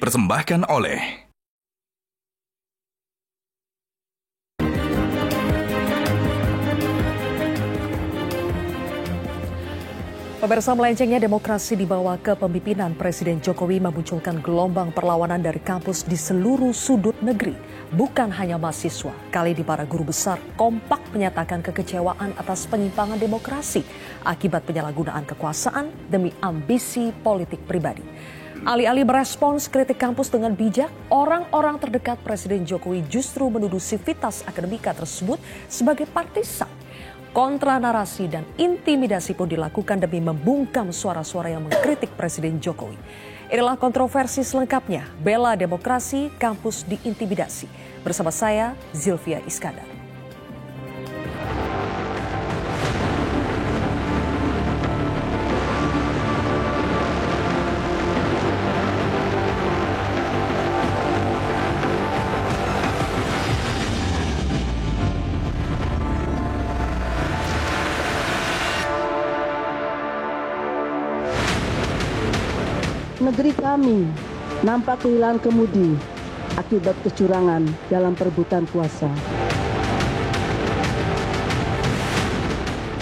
dipersembahkan oleh Pemirsa, melencengnya demokrasi di bawah kepemimpinan Presiden Jokowi memunculkan gelombang perlawanan dari kampus di seluruh sudut negeri. Bukan hanya mahasiswa, kali ini para guru besar kompak menyatakan kekecewaan atas penyimpangan demokrasi akibat penyalahgunaan kekuasaan demi ambisi politik pribadi. Alih-alih merespons kritik kampus dengan bijak, orang-orang terdekat Presiden Jokowi justru menuduh sivitas akademika tersebut sebagai partisan. Kontra narasi dan intimidasi pun dilakukan demi membungkam suara-suara yang mengkritik Presiden Jokowi. Inilah kontroversi selengkapnya, bela demokrasi, kampus diintimidasi. Bersama saya, Zilvia Iskandar. Negeri kami nampak kehilangan kemudi akibat kecurangan dalam perebutan kuasa.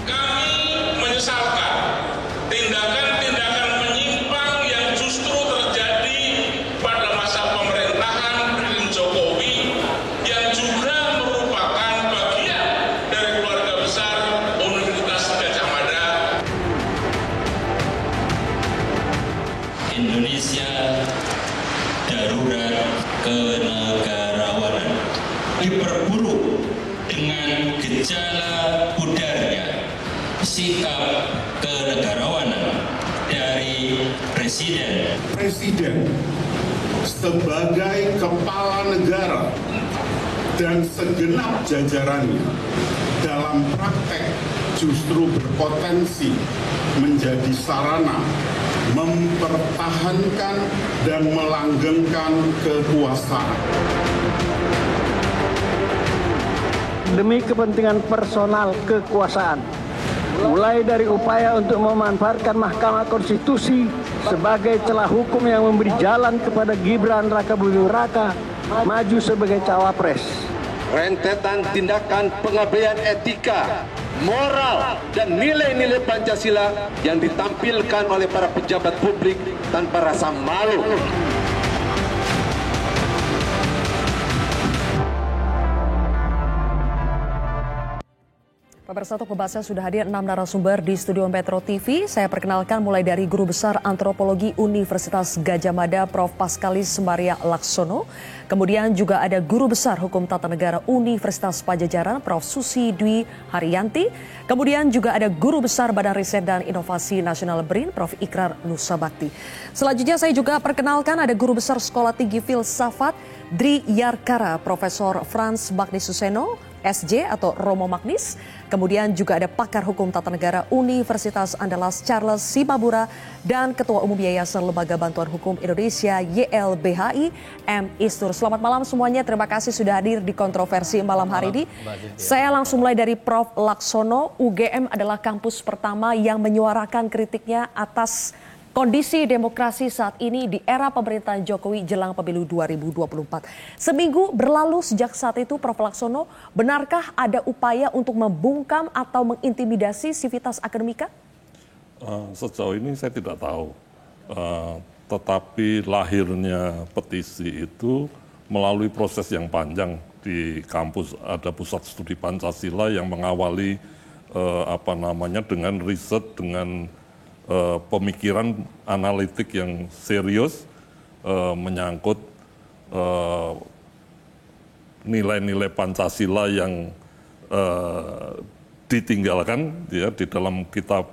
Kami menyesalkan tindakan-tindakan menyimpang yang justru terjadi pada masa pemerintahan Presiden Jokowi yang juga merupakan bagian dari keluarga besar Universitas Gadjah Mada. Indonesia darurat kenegarawanan diperburuk dengan gejala budarnya sikap kenegarawanan dari Presiden. Presiden sebagai kepala negara dan segenap jajarannya dalam praktek justru berpotensi menjadi sarana mempertahankan dan melanggengkan kekuasaan. Demi kepentingan personal kekuasaan, mulai dari upaya untuk memanfaatkan Mahkamah Konstitusi sebagai celah hukum yang memberi jalan kepada Gibran Rakabuming Raka maju sebagai cawapres. Rentetan tindakan pengabaian etika, moral, dan nilai-nilai Pancasila yang ditampilkan oleh para pejabat publik tanpa rasa malu. Pemirsa, untuk pembahasan sudah hadir 6 narasumber di studio Metro TV. Saya perkenalkan mulai dari Guru Besar Antropologi Universitas Gadjah Mada, Prof. Paskalis Maria Laksono. Kemudian juga ada Guru Besar Hukum Tata Negara Universitas Padjadjaran, Prof. Susi Dwi Haryanti. Kemudian juga ada Guru Besar Badan Riset dan Inovasi Nasional BRIN, Prof. Ikrar Nusabakti. Selanjutnya saya juga perkenalkan ada Guru Besar Sekolah Tinggi Filsafat Dri Yarkara, Profesor Frans Magnis Suseno, SJ atau Romo Magnis. Kemudian juga ada pakar hukum tata negara Universitas Andalas Charles Simabura dan Ketua Umum Yayasan Lembaga Bantuan Hukum Indonesia YLBHI M. Istur. Selamat malam semuanya, terima kasih sudah hadir di kontroversi malam hari ini. Saya langsung mulai dari Prof. Laksono. UGM adalah kampus pertama yang menyuarakan kritiknya atas kondisi demokrasi saat ini di era pemerintahan Jokowi jelang pemilu 2024. Seminggu berlalu sejak saat itu, Prof. Laksono, benarkah ada upaya untuk membungkam atau mengintimidasi sivitas akademika? Sejauh ini saya tidak tahu. Tetapi lahirnya petisi itu melalui proses yang panjang di kampus. Ada Pusat Studi Pancasila yang mengawali dengan riset, dengan pemikiran analitik yang serius menyangkut nilai-nilai Pancasila yang ditinggalkan ya di dalam kita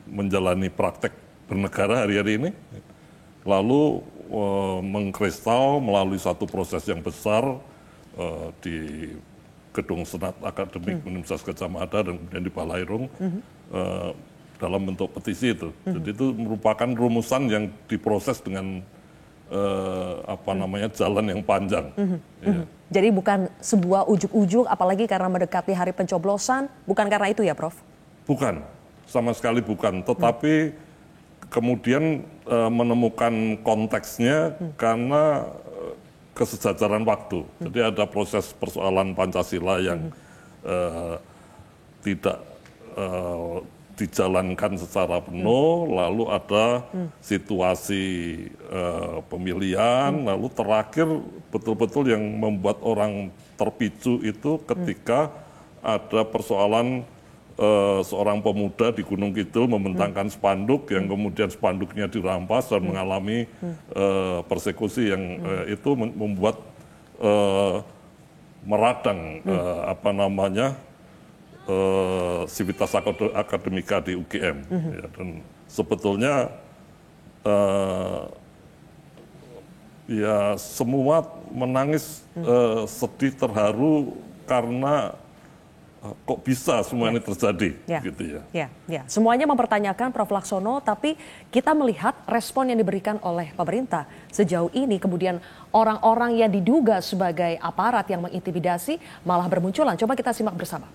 menjalani praktek bernegara hari-hari ini, lalu mengkristal melalui satu proses yang besar di Gedung Senat Akademik Universitas Gadjah Mada dan kemudian di Balairung dalam bentuk petisi itu. Jadi itu merupakan rumusan yang diproses dengan jalan yang panjang. Ya. Jadi bukan sebuah ujuk-ujuk, apalagi karena mendekati hari pencoblosan, bukan karena itu ya, Prof? Bukan, sama sekali bukan. Tetapi kemudian menemukan konteksnya karena kesejajaran waktu. Jadi ada proses persoalan Pancasila yang tidak dijalankan secara penuh, lalu ada situasi pemilihan, lalu terakhir betul-betul yang membuat orang terpicu itu ketika ada persoalan seorang pemuda di Gunung Kidul membentangkan spanduk yang kemudian spanduknya dirampas dan mengalami persekusi yang itu membuat meradang sivitas akademika di UGM. Ya, dan sebetulnya ya semua menangis sedih terharu karena kok bisa semua ini terjadi, gitu ya. Ya. Semuanya mempertanyakan Prof. Laksono, tapi kita melihat respon yang diberikan oleh pemerintah sejauh ini, kemudian orang-orang yang diduga sebagai aparat yang mengintimidasi malah bermunculan. Coba kita simak bersama.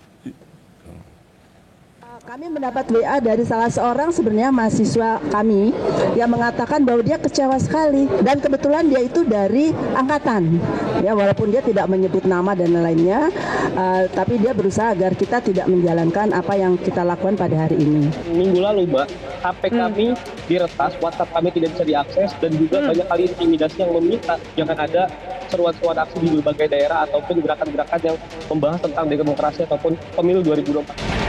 Kami mendapat WA dari salah seorang sebenarnya mahasiswa kami yang mengatakan bahwa dia kecewa sekali, dan kebetulan dia itu dari angkatan. Ya, walaupun dia tidak menyebut nama dan lainnya, tapi dia berusaha agar kita tidak menjalankan apa yang kita lakukan pada hari ini. Minggu lalu, Mbak, HP kami diretas, WhatsApp kami tidak bisa diakses, dan juga banyak kali intimidasi yang meminta jangan ada seruan-seruan aksi di berbagai daerah ataupun gerakan-gerakan yang membahas tentang demokrasi ataupun pemilu 2024.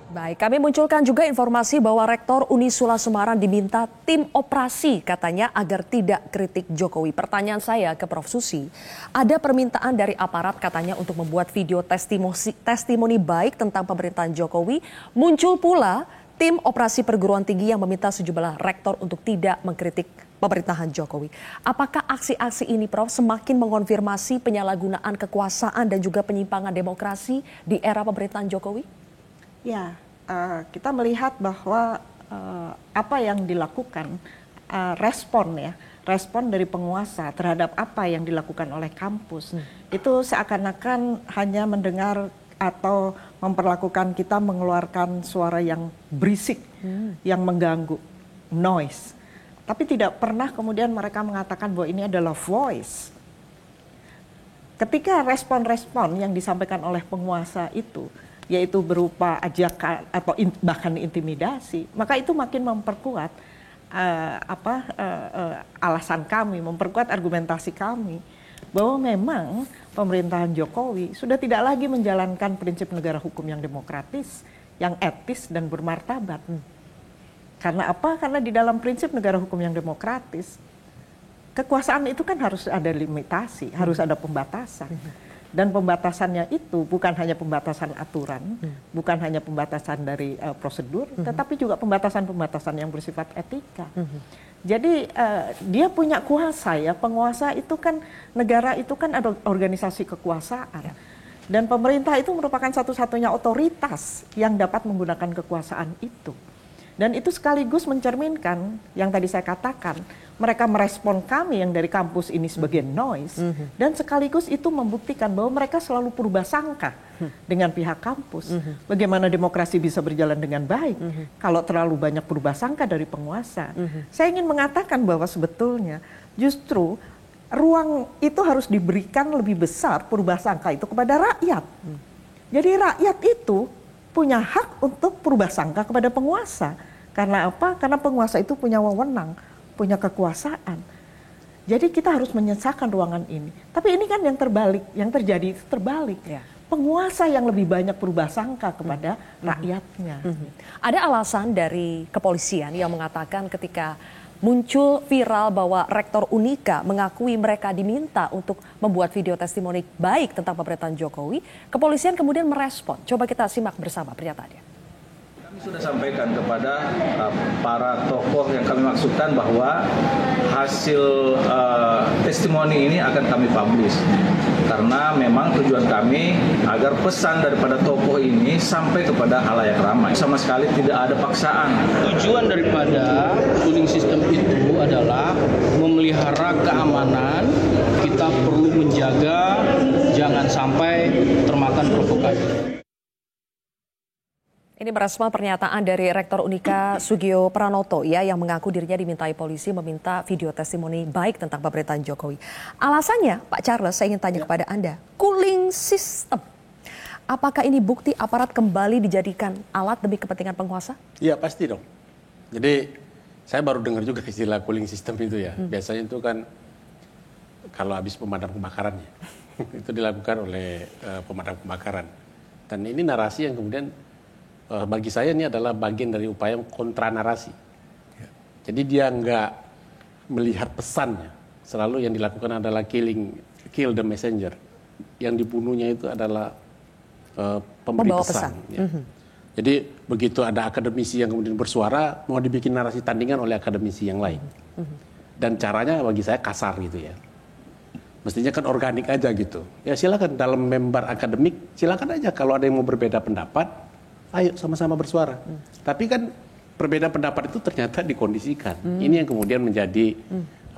Baik, kami munculkan juga informasi bahwa Rektor Unisula Semarang diminta tim operasi katanya agar tidak kritik Jokowi. Pertanyaan saya ke Prof. Susi, ada permintaan dari aparat katanya untuk membuat video testimoni baik tentang pemerintahan Jokowi. Muncul pula tim operasi perguruan tinggi yang meminta sejumlah rektor untuk tidak mengkritik pemerintahan Jokowi. Apakah aksi-aksi ini, Prof, semakin mengonfirmasi penyalahgunaan kekuasaan dan juga penyimpangan demokrasi di era pemerintahan Jokowi? Ya. Kita melihat bahwa apa yang dilakukan, respon dari penguasa terhadap apa yang dilakukan oleh kampus, itu seakan-akan hanya mendengar atau memperlakukan kita mengeluarkan suara yang berisik, yang mengganggu, noise. Tapi tidak pernah kemudian mereka mengatakan bahwa ini adalah voice. Ketika respon-respon yang disampaikan oleh penguasa itu, yaitu berupa ajakan atau bahkan intimidasi, maka itu makin memperkuat alasan kami, memperkuat argumentasi kami bahwa memang pemerintahan Jokowi sudah tidak lagi menjalankan prinsip negara hukum yang demokratis, yang etis dan bermartabat. Karena apa? Karena di dalam prinsip negara hukum yang demokratis, kekuasaan itu kan harus ada limitasi, harus ada pembatasan. Dan pembatasannya itu bukan hanya pembatasan aturan, bukan hanya pembatasan dari prosedur, tetapi juga pembatasan-pembatasan yang bersifat etika. Jadi dia punya kuasa ya, penguasa itu kan, negara itu kan ada organisasi kekuasaan. Dan pemerintah itu merupakan satu-satunya otoritas yang dapat menggunakan kekuasaan itu. Dan itu sekaligus mencerminkan yang tadi saya katakan, mereka merespon kami yang dari kampus ini sebagai noise, dan sekaligus itu membuktikan bahwa mereka selalu purba sangka dengan pihak kampus. Bagaimana demokrasi bisa berjalan dengan baik kalau terlalu banyak purba sangka dari penguasa. Saya ingin mengatakan bahwa sebetulnya justru ruang itu harus diberikan lebih besar purba sangka itu kepada rakyat. Jadi rakyat itu punya hak untuk purba sangka kepada penguasa. Karena apa? Karena penguasa itu punya wewenang, punya kekuasaan. Jadi kita harus menyesakan ruangan ini. Tapi ini kan yang terbalik, yang terjadi itu terbalik. Ya. Penguasa yang lebih banyak purba sangka kepada rakyatnya. Ada alasan dari kepolisian yang mengatakan ketika muncul viral bahwa Rektor Unika mengakui mereka diminta untuk membuat video testimoni baik tentang pemerintahan Jokowi, kepolisian kemudian merespon. Coba kita simak bersama pernyataannya. Kami sudah sampaikan kepada para tokoh yang kami maksudkan bahwa hasil testimoni ini akan kami publish. Karena memang tujuan kami agar pesan daripada tokoh ini sampai kepada halayak ramai. Sama sekali tidak ada paksaan. Tujuan daripada cooling system itu adalah memelihara keamanan. Kita perlu menjaga jangan sampai termakan provokasi. Ini merespon pernyataan dari Rektor Unika Sugio Pranoto ya, yang mengaku dirinya dimintai polisi meminta video testimoni baik tentang pemerintahan Jokowi. Alasannya, Pak Charles, saya ingin tanya kepada Anda, cooling system. Apakah ini bukti aparat kembali dijadikan alat demi kepentingan penguasa? Iya, pasti dong. Jadi saya baru dengar juga istilah cooling system itu ya. Biasanya itu kan kalau habis pemadam kebakaran ya. Itu dilakukan oleh pemadam kebakaran. Dan ini narasi yang kemudian bagi saya ini adalah bagian dari upaya kontra narasi. Jadi dia nggak melihat pesannya. Selalu yang dilakukan adalah kill the messenger. Yang dibunuhnya itu adalah pemberi pesan. Ya. Jadi begitu ada akademisi yang kemudian bersuara, mau dibikin narasi tandingan oleh akademisi yang lain. Dan caranya bagi saya kasar gitu ya. Mestinya kan organik aja gitu. Ya silakan dalam member akademik, silakan aja kalau ada yang mau berbeda pendapat, ayo sama-sama bersuara. Tapi kan perbedaan pendapat itu ternyata dikondisikan. Ini yang kemudian menjadi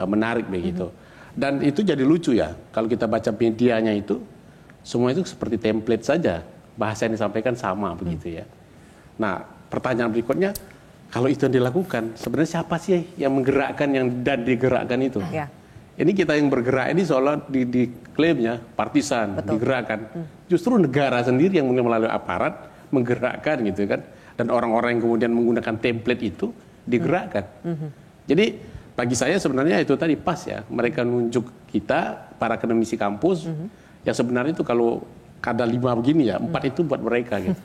menarik begitu. Dan itu jadi lucu ya, kalau kita baca medianya itu, semua itu seperti template saja. Bahasa yang disampaikan sama begitu ya. Nah, pertanyaan berikutnya, kalau itu yang dilakukan, sebenarnya siapa sih yang menggerakkan dan digerakkan itu? Ya. Ini kita yang bergerak ini seolah diklaimnya partisan, digerakkan. Justru negara sendiri yang melalui aparat menggerakkan gitu kan. Dan orang-orang yang kemudian menggunakan template itu digerakkan. Jadi bagi saya sebenarnya itu tadi pas ya. Mereka nunjuk kita, para akademisi kampus, yang sebenarnya itu kalau ada 5 begini ya, 4 itu buat mereka gitu.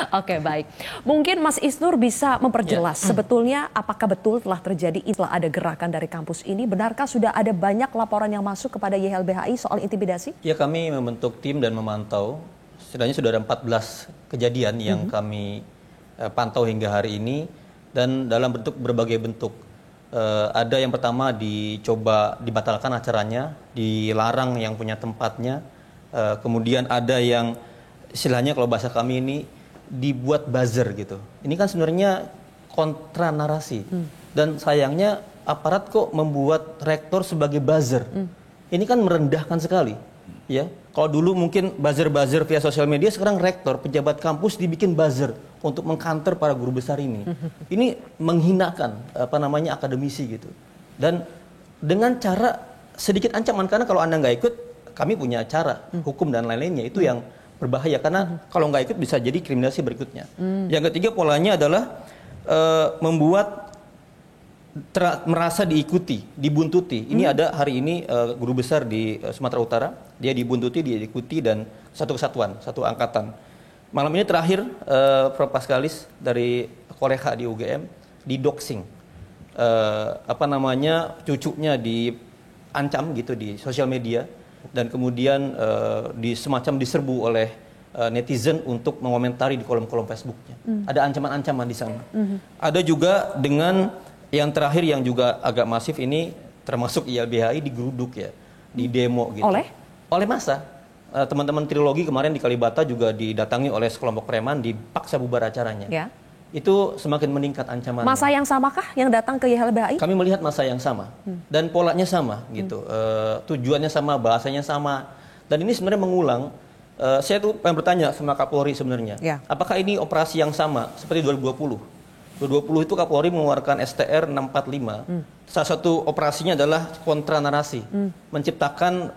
Oke, baik. Mungkin Mas Isnur bisa memperjelas sebetulnya apakah betul telah terjadi setelah ada gerakan dari kampus ini, benarkah sudah ada banyak laporan yang masuk kepada YLBHI soal intimidasi? Ya, kami membentuk tim dan memantau. Setidaknya sudah ada 14 kejadian yang kami pantau hingga hari ini, dan dalam berbagai bentuk. Ada yang pertama dicoba dibatalkan acaranya, dilarang yang punya tempatnya. Kemudian ada yang istilahnya kalau bahasa kami ini dibuat buzzer gitu. Ini kan sebenarnya kontra narasi. Dan sayangnya aparat kok membuat rektor sebagai buzzer. Ini kan merendahkan sekali. Ya, kalau dulu mungkin buzzer-buzzer via sosial media, sekarang rektor, pejabat kampus dibikin buzzer untuk mengkanter para guru besar ini. Ini menghinakan akademisi gitu. Dan dengan cara sedikit ancaman, karena kalau Anda nggak ikut, kami punya cara hukum dan lain-lainnya, itu yang berbahaya karena kalau nggak ikut bisa jadi kriminalisasi berikutnya. Yang ketiga polanya adalah membuat merasa diikuti, dibuntuti. Ini ada hari ini guru besar di Sumatera Utara, dia dibuntuti, dia diikuti, dan satu kesatuan, satu angkatan. Malam ini terakhir Prof. Paskalis dari Koleha di UGM didoxing, cucunya diancam gitu di sosial media. Dan kemudian semacam diserbu oleh netizen untuk mengomentari di kolom-kolom Facebooknya. Ada ancaman-ancaman di sana. Ada juga dengan yang terakhir yang juga agak masif ini, termasuk YLBHI digeruduk ya, di demo gitu. Oleh massa. Teman-teman trilogi kemarin di Kalibata juga didatangi oleh sekelompok preman, dipaksa bubar acaranya. Ya. Itu semakin meningkat ancamannya. Masa yang samakah yang datang ke YLBHI? Kami melihat masa yang sama dan polanya sama gitu, tujuannya sama, bahasanya sama, dan ini sebenarnya mengulang. Saya tuh pengen bertanya sama Kapolri sebenarnya, apakah ini operasi yang sama seperti 2020? 2020 itu Kapolri mengeluarkan STR 645. Salah satu operasinya adalah kontra narasi, menciptakan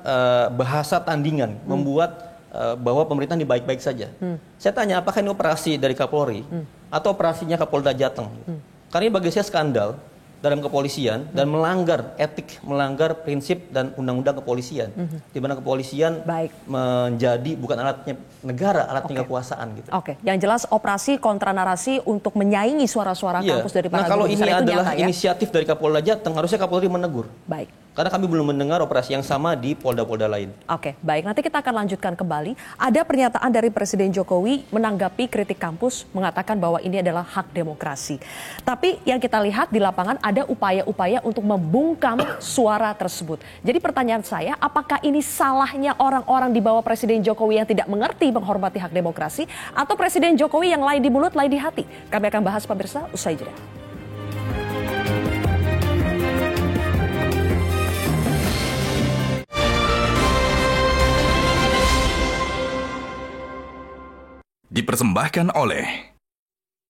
bahasa tandingan, membuat bahwa pemerintah ini baik-baik saja. Saya tanya, apakah ini operasi dari Kapolri atau operasinya Kapolda Jateng? Karena bagi saya skandal dalam kepolisian dan melanggar etik, melanggar prinsip dan undang-undang kepolisian, di mana kepolisian menjadi bukan alatnya negara, alatnya kekuasaan gitu. Yang jelas operasi kontra narasi untuk menyaingi suara-suara kampus dari para kalau guru ini besar adalah nyata, inisiatif dari Kapolda Jateng, harusnya Kapolri menegur. Baik. Karena kami belum mendengar operasi yang sama di polda-polda lain. Baik. Nanti kita akan lanjutkan kembali. Ada pernyataan dari Presiden Jokowi menanggapi kritik kampus, mengatakan bahwa ini adalah hak demokrasi. Tapi yang kita lihat di lapangan ada upaya-upaya untuk membungkam suara tersebut. Jadi pertanyaan saya, apakah ini salahnya orang-orang di bawah Presiden Jokowi yang tidak mengerti menghormati hak demokrasi, atau Presiden Jokowi yang lain di mulut, lain di hati? Kami akan bahas pemirsa usai jeda. Dipersembahkan oleh